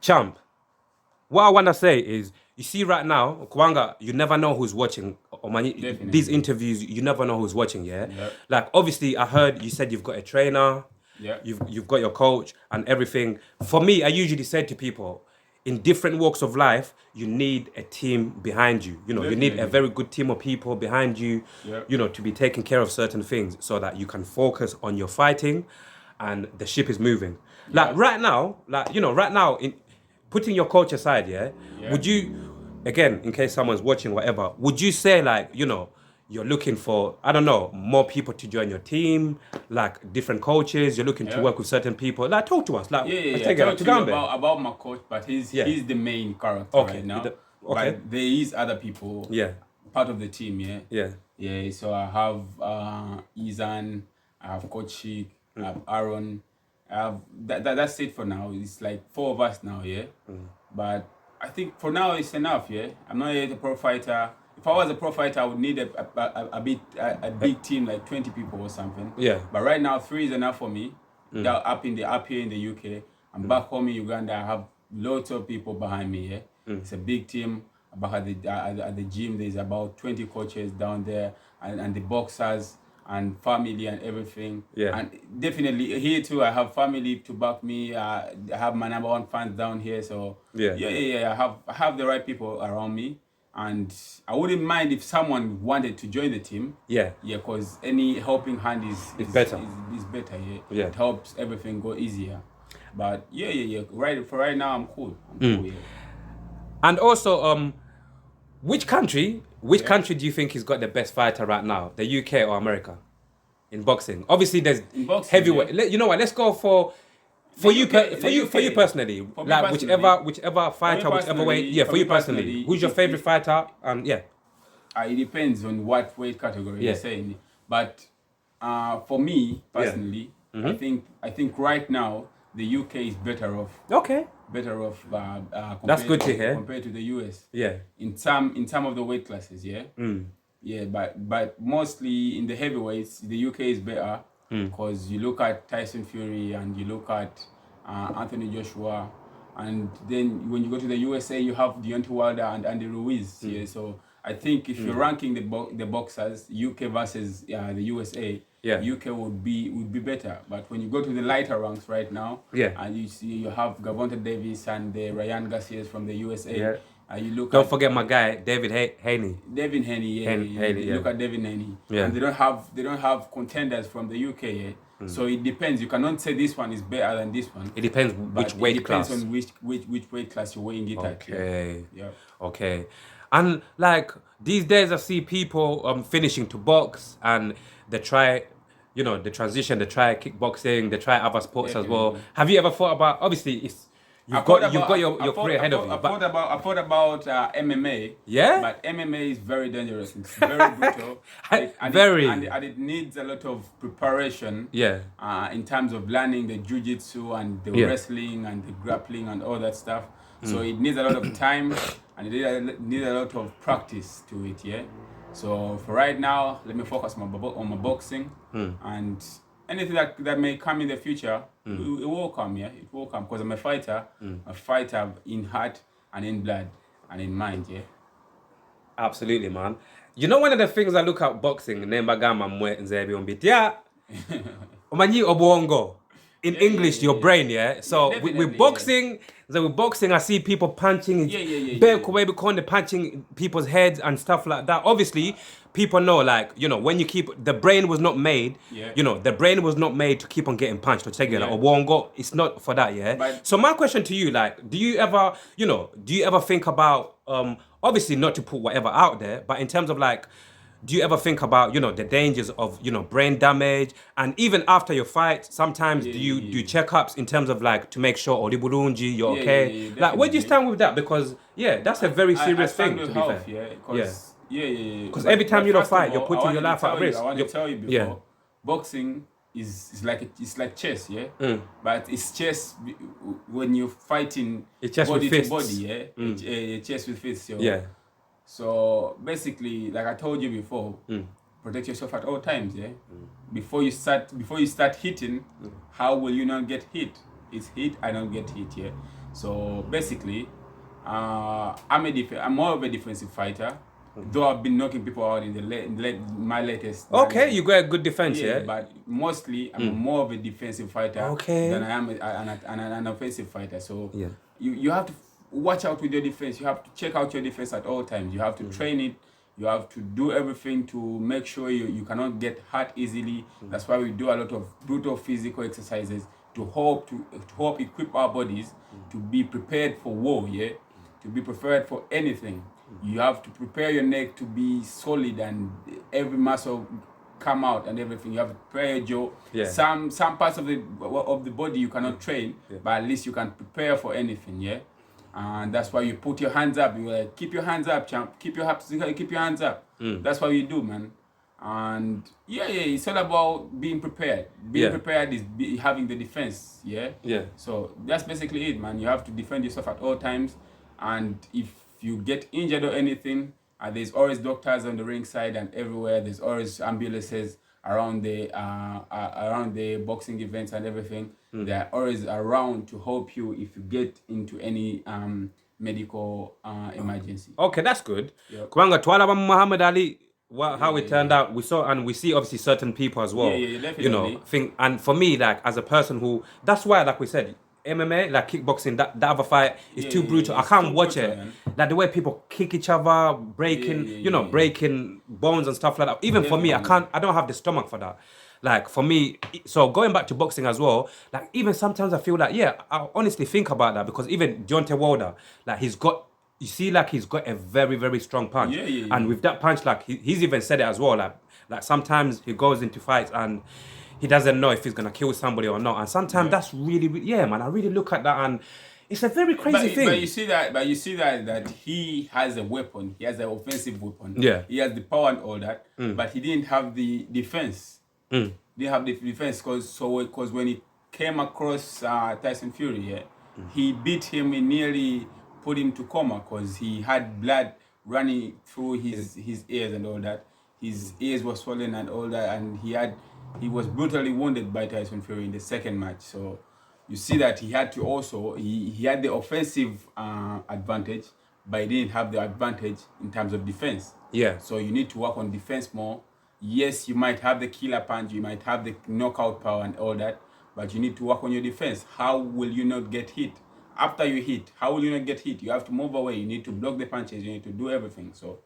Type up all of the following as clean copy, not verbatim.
Champ, what I want to say is, you see right now, Kwanga, you never know who's watching. These interviews, you never know who's watching, yeah? Like, obviously, I heard you said you've got a trainer, you've got your coach and everything. For me, I usually say to people, in different walks of life, you need a team behind you. You know, you need a very good team of people behind you, you know, to be taking care of certain things so that you can focus on your fighting and the ship is moving. Like right now, putting your coach aside, would you, again, in case someone's watching, whatever, would you say, like, you know, you're looking for, I don't know, more people to join your team, like different coaches, you're looking to work with certain people? Like, talk to us. Like, I talk to you about my coach, but he's the main character right now. But there is other people part of the team, Yeah, so I have Izan, I have Coach Sheik, I have Aaron. That's it for now. It's like 4 of us now, But I think for now it's enough, I'm not yet a pro fighter. If I was a pro fighter, I would need a big team, like 20 people or something. But right now, 3 is enough for me. Up here in the UK, I'm back home in Uganda. I have lots of people behind me. It's a big team. Back at the gym, there's about 20 coaches down there, and the boxers and family and everything. And definitely here too, I have family to back me. I have my number 1 fans down here. So I have the right people around me. And I wouldn't mind if someone wanted to join the team. Because any helping hand is better. Is better. It helps everything go easier. But right now I'm cool. Cool. And also, which country do you think has got the best fighter right now? The UK or America in boxing? Obviously, there's heavyweight. You know what? Let's go for you personally. Like whichever fighter, whichever weight. For you personally, who's your favorite fighter? It depends on what weight category you're saying. But for me personally, I think right now the UK is better off. Better off. That's good to hear. Compared to the US. In some of the weight classes. But mostly in the heavyweights, the UK is better because you look at Tyson Fury and you look at Anthony Joshua, and then when you go to the USA, you have Deontay Wilder and Andy Ruiz. So I think if you're ranking the boxers, UK versus the USA. UK would be better, but when you go to the lighter ranks right now, and you see you have Gervonta Davis and the Ryan Garcia from the USA, don't forget my guy David Haney. Devin Haney, look at Devin Haney, and they don't have contenders from the UK. So it depends. You cannot say this one is better than this one. It depends which weight class. It depends on which weight class you're weighing it at. Okay. And like these days, I see people finishing to box, and they try, you know, the transition. They try kickboxing. They try other sports as well. Have you ever thought about? Obviously, it's you've got your career ahead of you. I thought about MMA. But MMA is very dangerous. It's very brutal. And it needs a lot of preparation. In terms of learning the jiu-jitsu and the wrestling and the grappling and all that stuff. So it needs a lot of time and it needs a lot of practice to it. So for right now, let me focus on my boxing and anything that may come in the future, it will come, it will come because I'm a fighter in heart and in blood and in mind, Absolutely, man. You know, one of the things I look at boxing, Nembagama Mwe Nzebi Ombit, Omanyi Obongo. In English, your brain, So with boxing, I see people punching, punching people's heads and stuff like that. Obviously, people know, like, you know, when you keep, the brain was not made, you know, the brain was not made to keep on getting punched or taking or wongo. It's not for that, But, so my question to you, like, do you ever think about, obviously not to put whatever out there, but in terms of like, do you ever think about, you know, the dangers of, you know, brain damage? And even after your fight, sometimes do you do checkups in terms of like to make sure Oliburunji, you're okay? Like, where do you stand with that? Because that's a very serious thing, to be fair. Because every time you don't fight, you're putting your life at risk. I want to tell you before, boxing is like chess, but it's chess when you're fighting body to body, chess with fists. So basically, like I told you before, protect yourself at all times. Before you start hitting, how will you not get hit? it's hit, I don't get hit. Yeah. So basically, I'm more of a defensive fighter. Though I've been knocking people out in my latest. Okay, you got a good defense, yeah. But mostly I'm more of a defensive fighter than I am an offensive fighter. So you have to watch out with your defense. You have to check out your defense at all times. You have to train it. You have to do everything to make sure you cannot get hurt easily. That's why we do a lot of brutal physical exercises to help equip our bodies to be prepared for war. Yeah, to be prepared for anything. You have to prepare your neck to be solid and every muscle come out and everything. You have to prepare your jaw. Yeah. Some parts of the body you cannot train, but at least you can prepare for anything. Yeah, and that's why you put your hands up. You keep your hands up, champ. Keep your hands up. That's what we do, man. And it's all about being prepared. Being prepared is having the defense. Yeah. So that's basically it, man. You have to defend yourself at all times, and if you get injured or anything, there's always doctors on the ringside and everywhere. There's always ambulances around the boxing events and everything. They're always around to help you if you get into any medical emergency. Okay, that's good. Kubanga twalaba Muhammad Ali, how it turned out, we saw and we see obviously certain people as well. Definitely. You know, and for me, like as a person who, that's why, like we said, MMA, like kickboxing, that other fight is too brutal. I can't watch it. Man. Like the way people kick each other, breaking, breaking bones and stuff like that. Even for me, I don't have the stomach for that. Like for me, so going back to boxing as well, like even sometimes I feel like, I honestly think about that because even Deontay Wilder, like he's got a very, very strong punch. And with that punch, like he's even said it as well, like sometimes he goes into fights and he doesn't know if he's gonna kill somebody or not, and sometimes that's really, man. I really look at that, and it's a very crazy thing. But you see that he has a weapon. He has an offensive weapon. Yeah. He has the power and all that, but he didn't have the defense. Didn't have the defense because when he came across Tyson Fury, he beat him and nearly put him to coma because he had blood running through his ears and all that. His ears were swollen and all that, and he was brutally wounded by Tyson Fury in the second match. So you see that he had to also, he had the offensive advantage, but he didn't have the advantage in terms of defense. Yeah. So you need to work on defense more. Yes, you might have the killer punch, you might have the knockout power and all that, but you need to work on your defense. How will you not get hit? After you hit, how will you not get hit? You have to move away. You need to block the punches. You need to do everything. So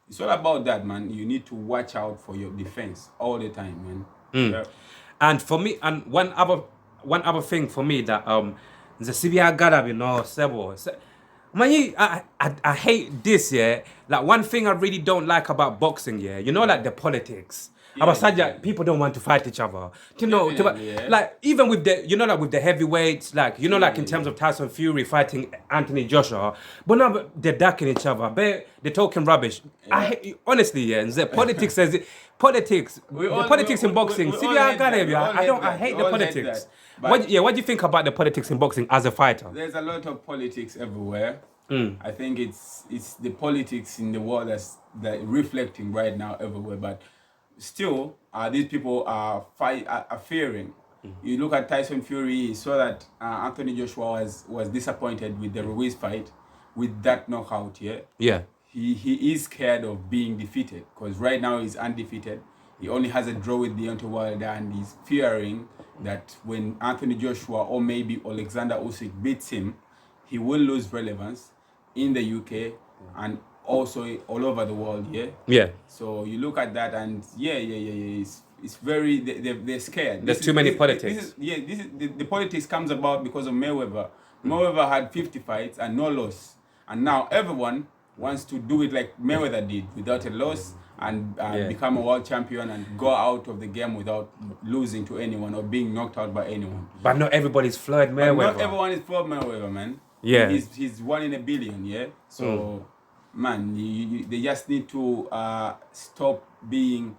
it's all about that, man. You need to watch out for your defense all the time, man. Yeah. And for me, and one other thing for me that the CBI gotta Sebo. Man, I hate this, Like one thing I really don't like about boxing, like the politics. People don't want to fight each other. Like even with the, like with the heavyweights, like like in terms of Tyson Fury fighting Anthony Joshua, but now they're ducking each other. They're talking rubbish. Honestly, and the politics says it. Politics in boxing. I hate the politics. What do you think about the politics in boxing as a fighter? There's a lot of politics everywhere. I think it's the politics in the world that reflecting right now everywhere. But still, these people are fearing. You look at Tyson Fury, you saw that Anthony Joshua was disappointed with the Ruiz fight, with that knockout. Yeah. He is scared of being defeated because right now he's undefeated. He only has a draw with Deontay Wilder, and he's fearing that when Anthony Joshua or maybe Alexander Usyk beats him, he will lose relevance in the UK and also all over the world. Yeah. So you look at that, and it's very they're scared. There's too many politics. The politics comes about because of Mayweather. Mayweather had 50 fights and no loss, and now everyone wants to do it like Mayweather did, without a loss, and become a world champion and go out of the game without losing to anyone or being knocked out by anyone. But not everybody's Floyd Mayweather. But not everyone is Floyd Mayweather, man. Yeah. He's 1 in a billion, So, man, they just need to stop being...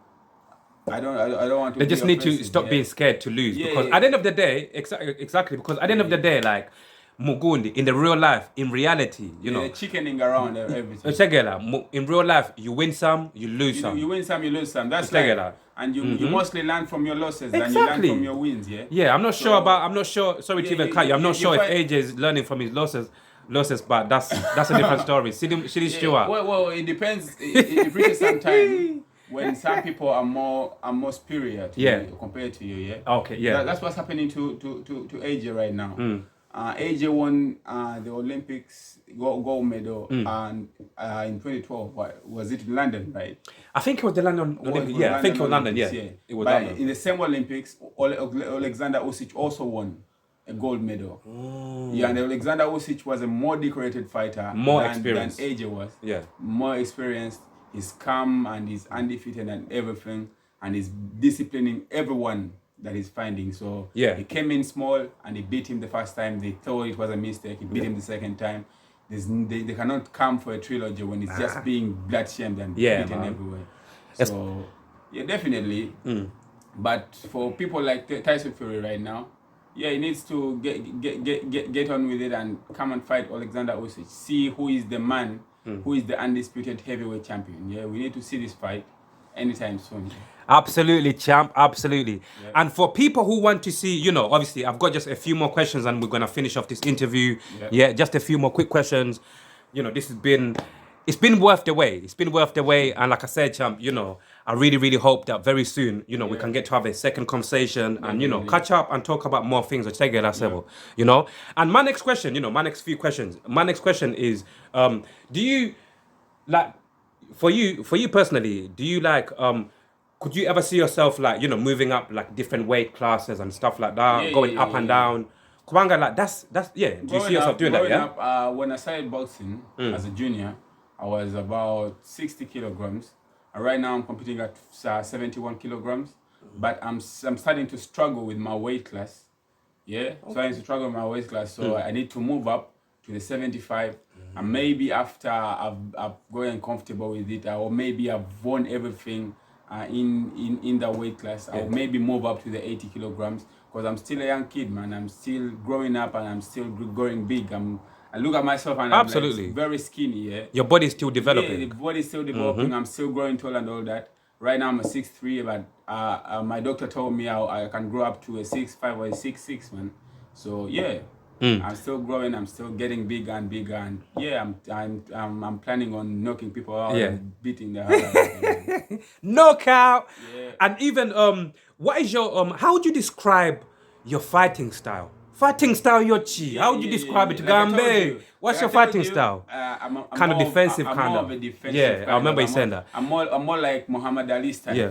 I don't want to. They just need to stop being scared to lose, because at the end of the day, exactly. Because at the end of the day, like, Mugundi, in the real life, in reality, you know. Chickening around everything. In real life, you win some, you lose some. You win some, you lose some. That's like, and you mostly learn from your losses than you learn from your wins, yeah? Yeah, I'm not sure, sorry to even cut you, I'm not sure if AJ is learning from his losses, but that's a different story. Shitty Stewart. Well, it depends. It reaches some time when some people are more superior to you compared to you, yeah? Okay, yeah. That's what's happening to AJ right now. AJ won the Olympics gold medal and in 2012. Was it London, right? I think it was the London Olympics. Yeah, I think it was London. Yeah, it was London. In the same Olympics, Alexander Usyk also won a gold medal. Yeah, and Alexander Usyk was a more decorated fighter, than AJ was. Yeah, more experienced. He's calm and he's undefeated and everything, and he's disciplining everyone that he's finding. So he came in small and he beat him the first time. They thought it was a mistake. He beat him the second time. They cannot come for a trilogy when it's just being blood shamed and beaten everywhere. So definitely. But for people like Tyson Fury right now, he needs to get on with it and come and fight Alexander Usyk. See who is the man, who is the undisputed heavyweight champion. Yeah, we need to see this fight anytime soon. Absolutely, champ. Absolutely. Yeah. And for people who want to see, you know, obviously, I've got just a few more questions and we're going to finish off this interview. Yeah, just a few more quick questions. You know, it's been worth the wait. It's been worth the wait. And like I said, champ, you know, I really, really hope that very soon, you know, we can get to have a second conversation and, you know, catch up and talk about more things. You know. And my next question, my next question is, do you, like, for you personally, do you like, could you ever see yourself like, you know, moving up like different weight classes and stuff like that, going up and down? Kubanga, like that's do you see yourself doing that? Yeah. Up, when I started boxing as a junior, I was about 60 kilograms. And right now I'm competing at 71 kilograms. But I'm starting to struggle with my weight class. Yeah, okay. Starting to struggle with my weight class. So I need to move up to the 75. And maybe after I've gotten comfortable with it, or maybe I've won everything in the weight class, I'll maybe move up to the 80 kilograms because I'm still a young kid, man. I'm still growing up and I'm still growing big. I look at myself and I'm like very skinny. Yeah, your body's still developing. Yeah, the body's still developing. I'm still growing tall and all that. Right now I'm a 6'3", but my doctor told me I can grow up to a 6'5" or a 6'6", man. So yeah. I'm still growing. I'm still getting bigger and bigger, and I'm planning on knocking people out and beating the hell out of them. Knockout. Yeah. And even what is your how would you describe your fighting style? Fighting style, Yochi. How would you describe it to Gambe? What's your fighting style? I'm kind of defensive, I'm kind more of. A defensive yeah, I remember you saying that. I'm more like Muhammad Ali style. Yeah.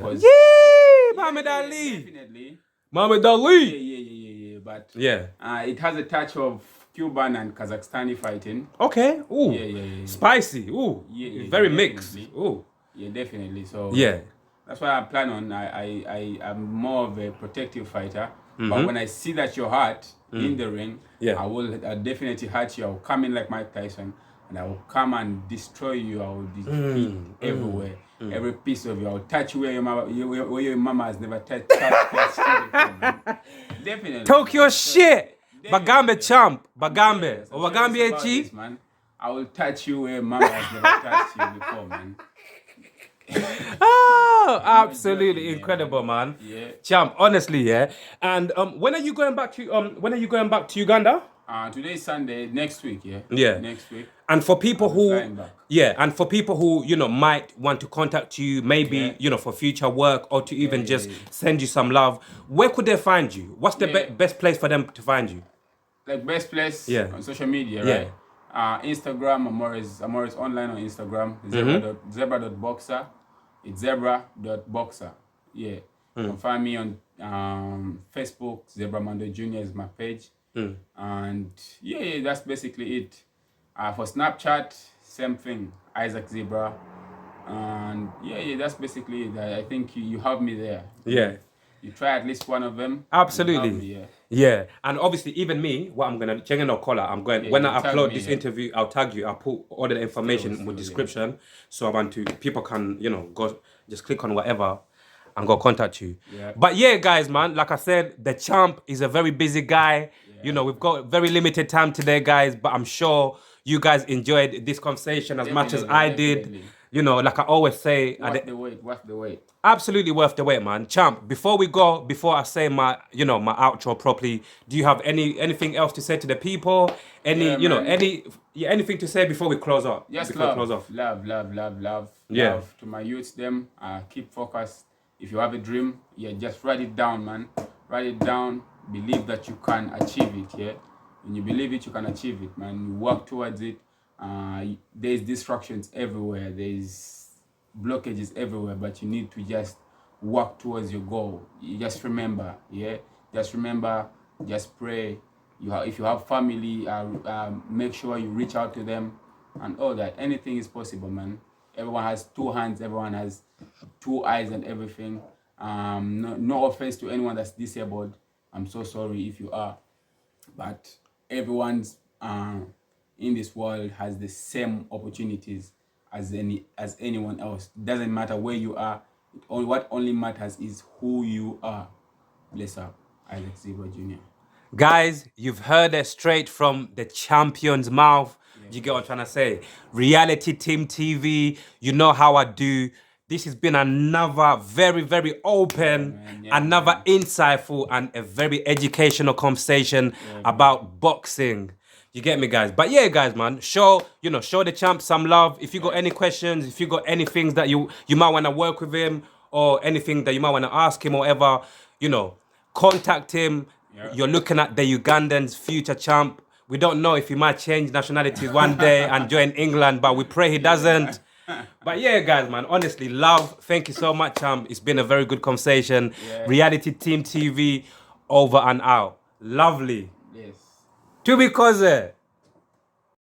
Muhammad Ali. Definitely. Muhammad Ali. Yeah. But it has a touch of Cuban and Kazakhstani fighting. Okay. Ooh. Yeah. Spicy. Ooh. Yeah. Very mixed. Ooh. Yeah, definitely. So yeah, that's what I plan on. I'm more of a protective fighter. But when I see that you're hurt in the ring, I'll definitely hurt you. I'll come in like Mike Tyson and I will come and destroy you. I will hit everywhere. Every piece of you. I'll touch you where your mama has never touched you. Definitely. Talk your shit. Bagambe champ. Bagambe. Or Bagambe Echi. Man. I will touch you where mama has never touched you before, man. Oh, absolutely incredible, man. Yeah. Champ, honestly, yeah. And when are you going back to Uganda? Today's Sunday, next week, yeah. Yeah. Next week. And for people who you know might want to contact you, maybe you know for future work or to even just send you some love, where could they find you? What's the best place for them to find you? Like best place on social media, right? Instagram, Amoris online on Instagram, zebra.boxer. It's zebra.boxer. Yeah. You can find me on Facebook, Zebra Mando Jr. is my page. And that's basically it. For Snapchat, same thing, Isaac Zebra. And that's basically it. I think you have me there. Yeah. You try at least one of them. Absolutely. Yeah. And obviously, even me, what I'm going to, when I upload this interview, I'll tag you. I'll put all the information with description. Yeah. So people can, go, just click on whatever and go contact you. Yeah. But yeah, guys, man, like I said, the champ is a very busy guy. You know, we've got very limited time today, guys, but I'm sure you guys enjoyed this conversation as much as I did. You know, like I always say, worth the wait. Absolutely worth the wait, man. Champ, before we go, before I say my outro properly, do you have anything else to say to the people? Anything to say before we close up? Yes, love to my youths. Them keep focused. If you have a dream, just write it down, man. Write it down. Believe that you can achieve it. Yeah, when you believe it, you can achieve it, man. You work towards it. There's distractions everywhere. There's blockages everywhere, but you need to just work towards your goal. You just remember, just pray. If you have family, make sure you reach out to them and all that. Anything is possible, man. Everyone has two hands, everyone has two eyes and everything. No offense to anyone that's disabled. I'm so sorry if you are, but everyone's in this world has the same opportunities as anyone else. Doesn't matter where you are. What only matters is who you are. Bless up, Isaac Zebra Jr. Guys, you've heard it straight from the champion's mouth. You get what I'm trying to say? Reality Team TV, you know how I do. This has been another very, very open, another insightful and a very educational conversation about boxing. You get me, guys? But yeah, guys, man, show the champ some love. If you got any questions, if you got any things that you might want to work with him or anything that you might want to ask him or whatever, contact him. You're looking at the Ugandan's future champ. We don't know if he might change nationalities one day and join England, but we pray he doesn't. But yeah, guys, man, honestly, love. Thank you so much, champ. It's been a very good conversation. Reality Team TV, over and out. Lovely. Yes. Tubikoze.